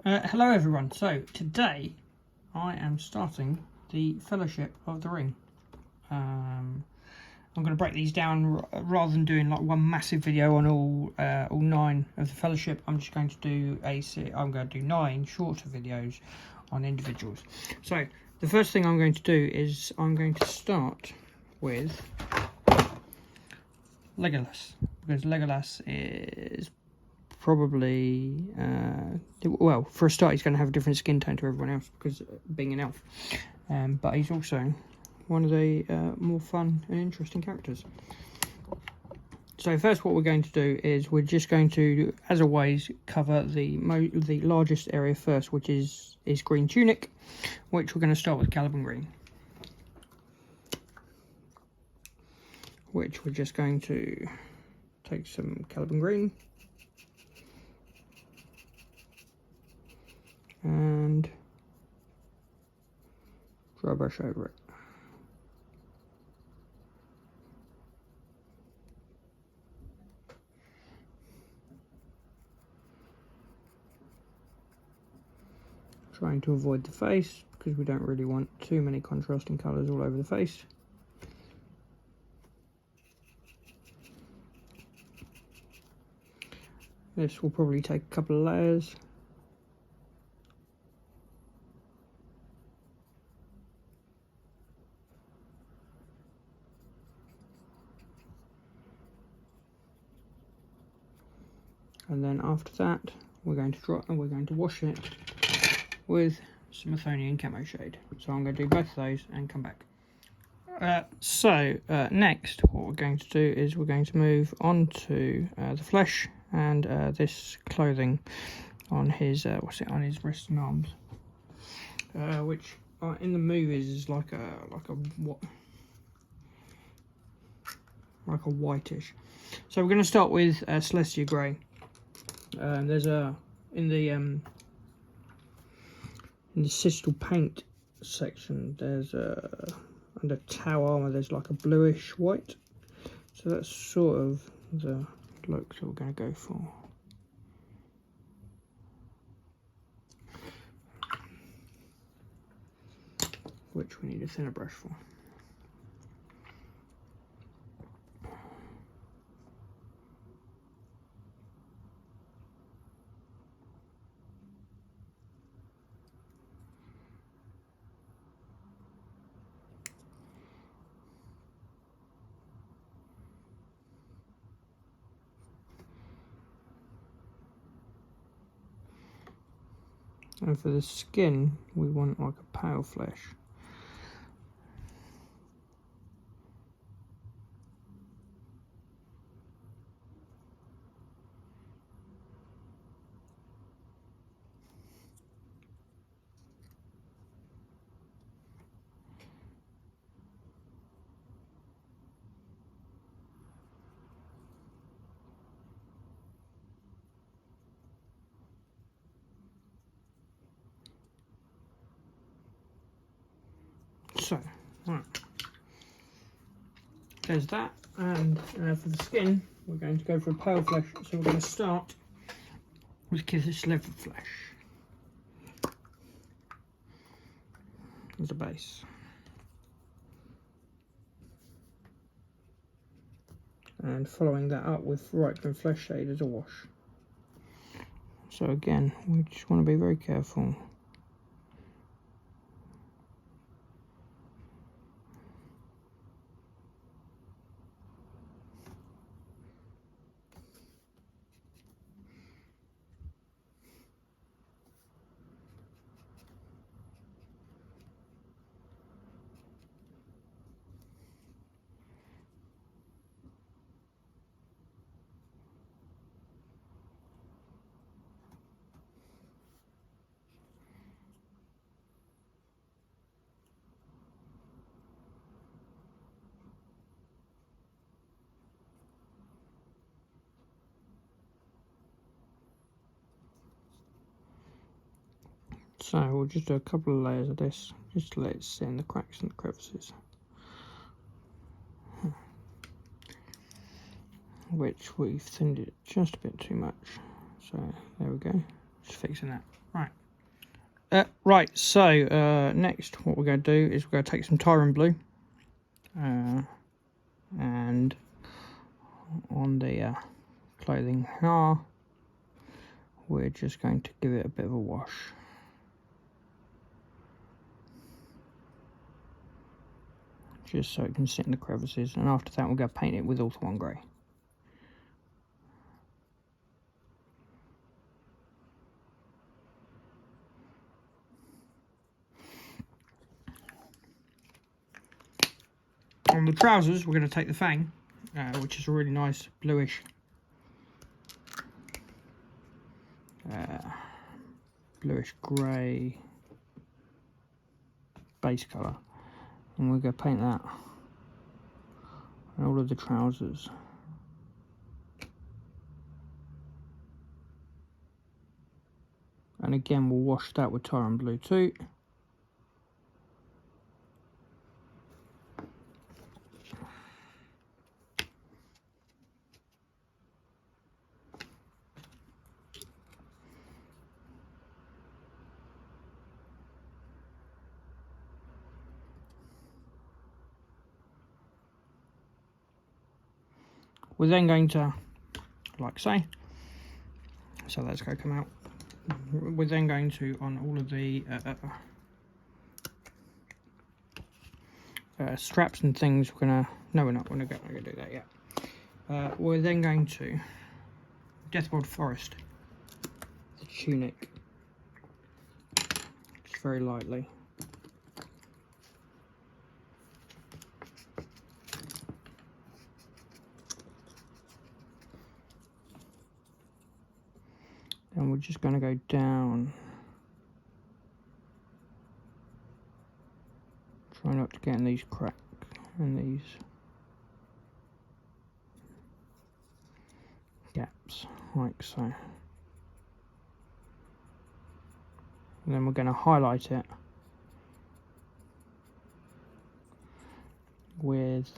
Hello everyone, so today I am starting the Fellowship of the Ring. I'm going to break these down rather than doing like one massive video on all 9 of the Fellowship. I'm just going to do I'm going to do 9 shorter videos on individuals. So the first thing I'm going to do is I'm going to start with Legolas, because Legolas is probably well, for a start he's going to have a different skin tone to everyone else because being an elf, but he's also one of the more fun and interesting characters. So first what we're going to do is we're just going to, as always, cover the largest area first, which is Green Tunic, which we're going to start with Caliban Green, which we're just going to take some Caliban Green and dry brush over it. Trying to avoid the face because we don't really want too many contrasting colours all over the face. This will probably take a couple of layers. And then after that, we're going to wash it with some Athonian camo shade. So I'm going to do both of those and come back. Next, what we're going to do is we're going to move on to the flesh and this clothing on his on his wrists and arms, which in the movies is like a whitish. So we're going to start with Celestia Grey. There's in the Sistal paint section, there's under Tau armor there's like a bluish white, so that's sort of the look that we're going to go for. Which we need a thinner brush for. And for the skin, we want like a pale flesh. So, right, there's that, and for the skin, we're going to go for a pale flesh, so we're going to start with Kith's leather flesh as a base. And following that up with Reichman flesh shade as a wash. So again, we just want to be very careful. So we'll just do a couple of layers of this, just to let it sit in the cracks and the crevices. Which we've thinned it just a bit too much. So there we go. Just fixing that. Right. Right, so next what we're going to do is we're going to take some Tyrant Blue. And on the clothing here, we're just going to give it a bit of a wash. Just so it can sit in the crevices, and after that we're going to paint it with Ulthuan Grey. On the trousers we're going to take the Fang, which is a really nice bluish grey base colour, and we're going to paint that on all of the trousers. And again we'll wash that with Tyrant Blue too. We're then going to, like so that's going to come out. We're then going to, on all of the straps and things, we're going to, no we're not going to do that yet. We're then going to Deathboard Forest, the tunic, just very lightly. And we're just going to go down, try not to get in these cracks and these gaps, like so. And then we're going to highlight it with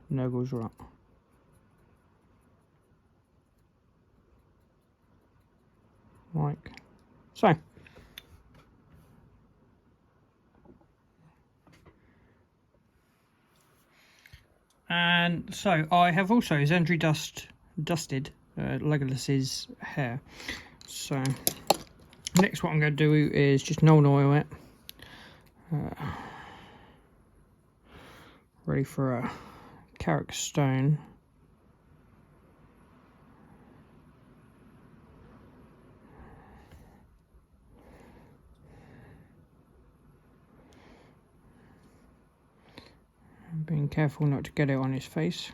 Nurgle's Rot. Like so. And so I have also Zendri dusted Legolas's hair. So next what I'm going to do is just Nuln Oil it. Ready for a Carrick Stone. Being careful not to get it on his face.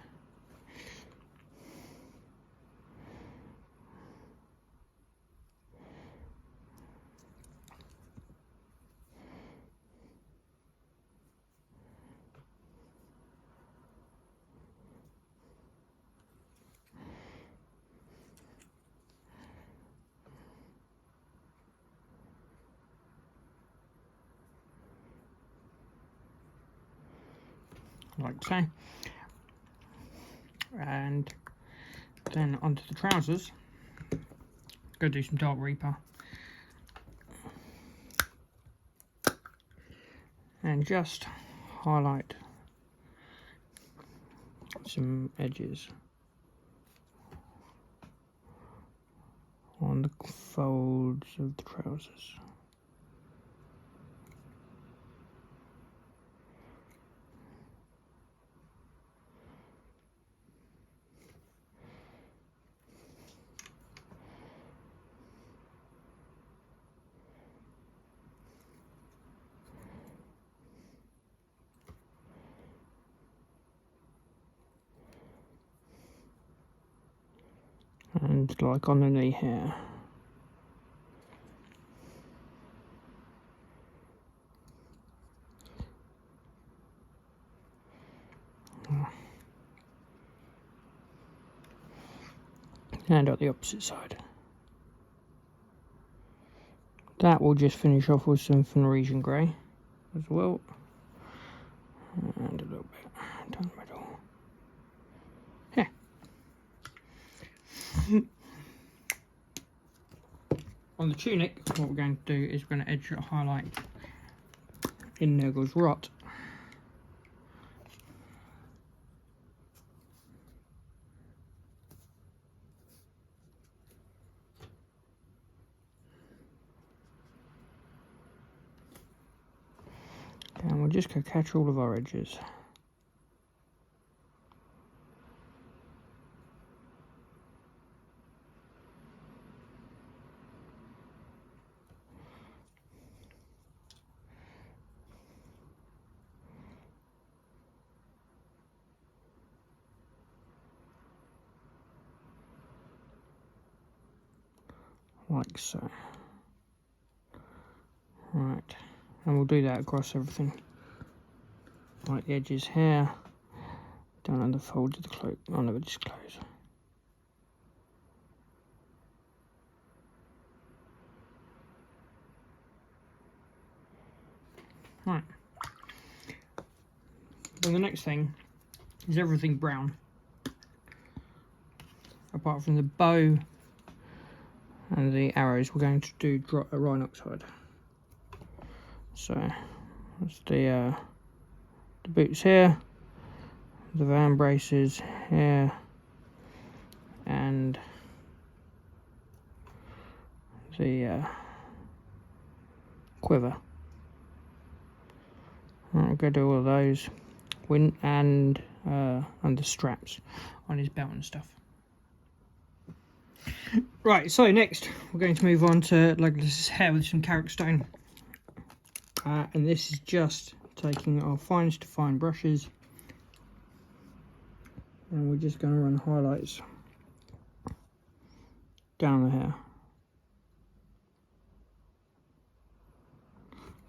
Like so. And then onto the trousers. Go do some Dark Reaper. And just highlight some edges on the folds of the trousers. And like on the knee here. And on the opposite side. That will just finish off with some Fenrisian Grey as well. And a little bit down the middle. Yeah. on the tunic, what we're going to do is we're going to edge a highlight in Nurgle's Rot. And we'll just go catch all of our edges. Like so. Right, and we'll do that across everything. Like the edges here, down on the folds of the cloak, on the clothes. Right. Then the next thing is everything brown, apart from the bow and the arrows. We're going to do Rhinoxide. So that's the boots here, the van braces here, and the quiver. Right, we'll go do all of those, and the straps on his belt and stuff. Right, so next we're going to move on to Legolas's hair with some Carrick Stone. And this is just taking our finest to fine brushes, and we're just going to run highlights down the hair.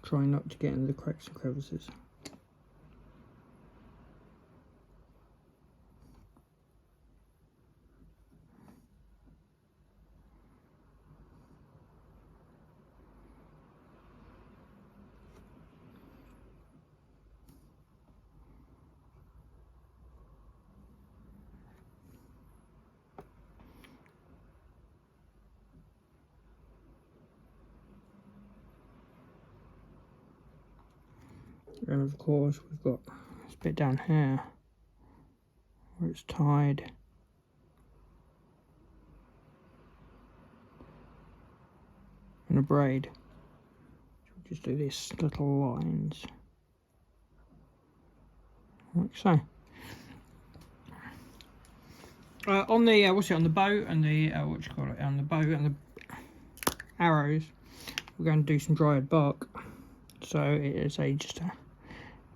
Try not to get into the cracks and crevices. And of course we've got this bit down here where it's tied in a braid. So we'll just do these little lines like so. On the on the bow and the on the bow and the arrows, we're going to do some dried bark. So it is just a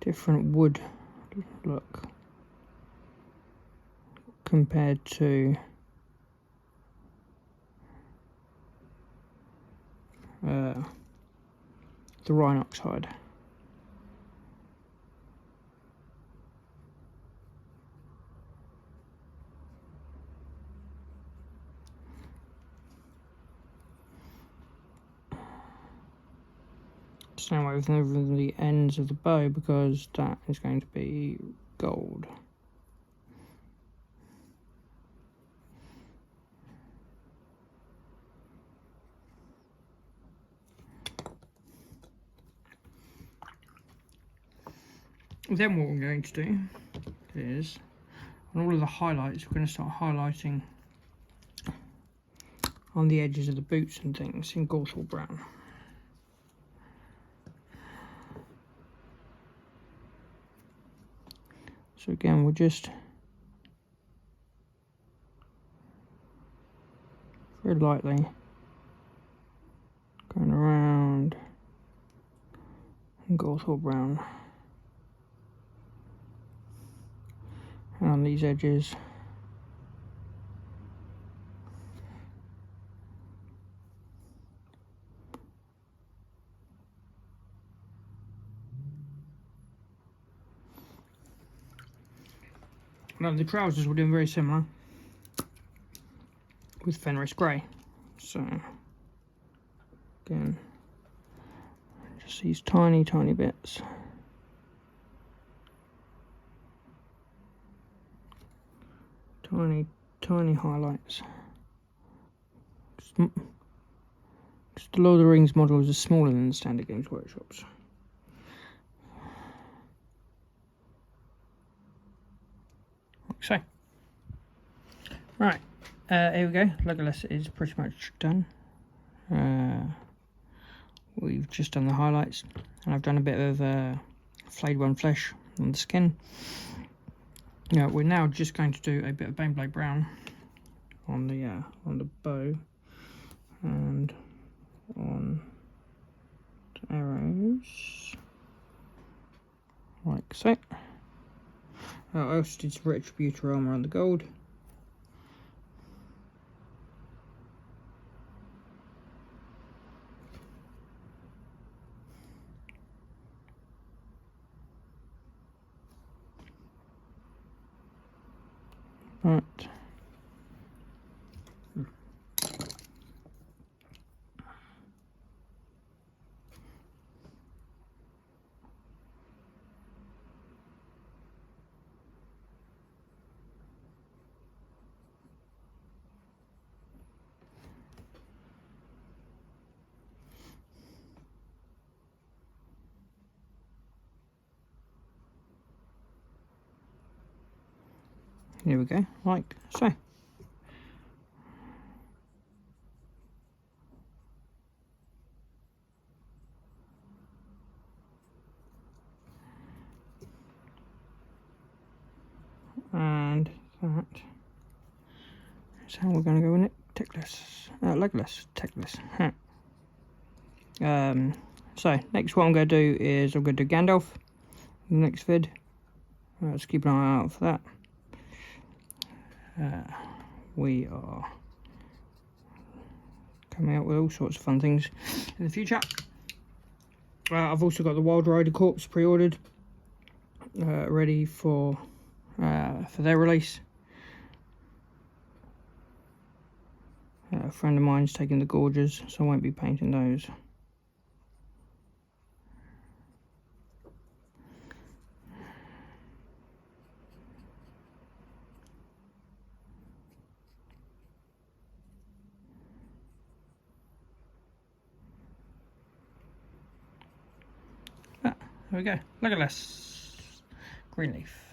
different wood look compared to the Rhinoxide. Same way with the ends of the bow, because that is going to be gold. Then what we're going to do is, on all of the highlights, we're going to start highlighting on the edges of the boots and things in Gauthal brown. So again, we're just very lightly going around in Gauthal brown, and on these edges now the trousers we're doing very similar with Fenris Grey. So again, just these tiny bits. Tiny highlights. because the Lord of the Rings models are smaller than the standard Games Workshops. Like so. Right, here we go. Legolas is pretty much done. We've just done the highlights, and I've done a bit of flayed one flesh on the skin. Now we're now just going to do a bit of Baneblade Brown on the bow and on the arrows, like so. I also did some Retributor armor on the gold. Right. Here we go, like so. And that is how we're going to go in it. Legolas, techless. Huh. So next, what I'm going to do is I'm going to do Gandalf in the next vid. Let's keep an eye out for that. We are coming out with all sorts of fun things in the future. I've also got the Wild Rider Corpse pre-ordered, ready for their release. A friend of mine's taking the Gorges, so I won't be painting those. There we go. Legolas Greenleaf.